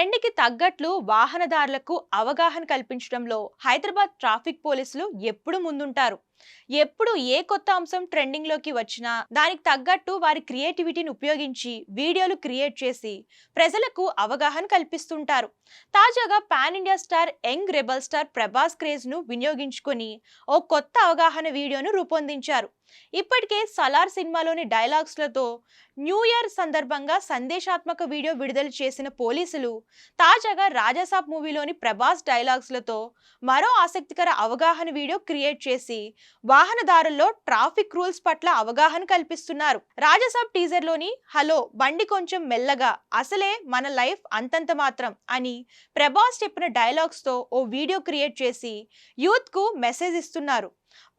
ట్రెండ్‌కి తగ్గట్లు వాహనదారులకు అవగాహన కల్పించడంలో హైదరాబాద్ ట్రాఫిక్ పోలీసులు ఎప్పుడూ ముందుంటారు. ఎప్పుడు ఏ కొత్త అంశం ట్రెండింగ్‌లోకి వచ్చినా దానికి తగ్గట్టు వారి క్రియేటివిటీని ఉపయోగించి వీడియోలు క్రియేట్ చేసి ప్రజలకు అవగాహన కల్పిస్తుంటారు. తాజాగా pan India star young rebel star Prabhas క్రేజ్‌ను వినియోగించుకొని ఓ కొత్త అవగాహన వీడియోను రూపొందించారు. ఇప్పటికే సలార్ సినిమాలోని డైలాగ్స్‌లతో న్యూ ఇయర్ సందర్భంగా సందేశాత్మక వీడియో విడుదల చేసిన పోలీసులు తాజాగా రాజాసాబ్ మూవీలోని ప్రభాస్ డైలాగ్స్‌లతో మరో ఆసక్తికర అవగాహన వీడియో క్రియేట్ చేసి వాహనదారుల్లో ట్రాఫిక్ రూల్స్ పట్ల అవగాహన కల్పిస్తున్నారు. రాజాసాబ్ టీజర్లోని హలో బండి కొంచెం మెల్లగా అసలే మన లైఫ్ అంతంత మాత్రం అని ప్రభాస్ చెప్పిన డైలాగ్స్తో ఓ వీడియో క్రియేట్ చేసి యూత్కు మెసేజ్ ఇస్తున్నారు.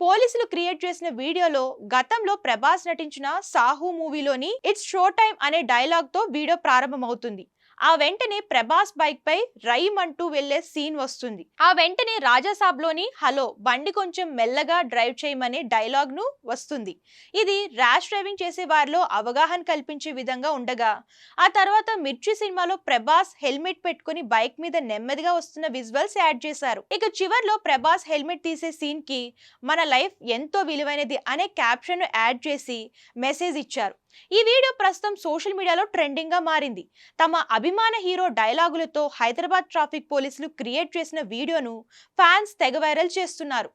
పోలీసులు క్రియేట్ చేసిన వీడియోలో గతంలో ప్రభాస్ నటించిన సాహు మూవీలోని ఇట్స్ షో టైమ్ అనే డైలాగ్ తో వీడియో ప్రారంభమవుతుంది. ఆ వెంటనే ప్రభాస్ బైక్ పై రైమ్ అంటూ వెళ్లే సీన్ వస్తుంది. ఆ వెంటనే రాజాసాబ్ లోని హలో బండి కొంచెం మెల్లగా డ్రైవ్ చేయమనే డైలాగ్ ను వస్తుంది. ఇది ర్యాష్ డ్రైవింగ్ చేసే వారిలో అవగాహన కల్పించే విధంగా ఉండగా ఆ తర్వాత మిర్చి సినిమాలో ప్రభాస్ హెల్మెట్ పెట్టుకుని బైక్ మీద నెమ్మదిగా వస్తున్న విజువల్స్ యాడ్ చేశారు. ఇక చివర్లో ప్రభాస్ హెల్మెట్ తీసే సీన్ కి మన లైఫ్ ఎంతో విలువైనది అనే క్యాప్షన్ ను యాడ్ చేసి మెసేజ్ ఇచ్చారు. ఈ వీడియో ప్రస్తుతం సోషల్ మీడియాలో ట్రెండింగ్ గా మారింది. తమ అభిమాన హీరో డైలాగులతో హైదరాబాద్ ట్రాఫిక్ పోలీసులు క్రియేట్ చేసిన వీడియోను ఫ్యాన్స్ తెగ వైరల్ చేస్తున్నారు.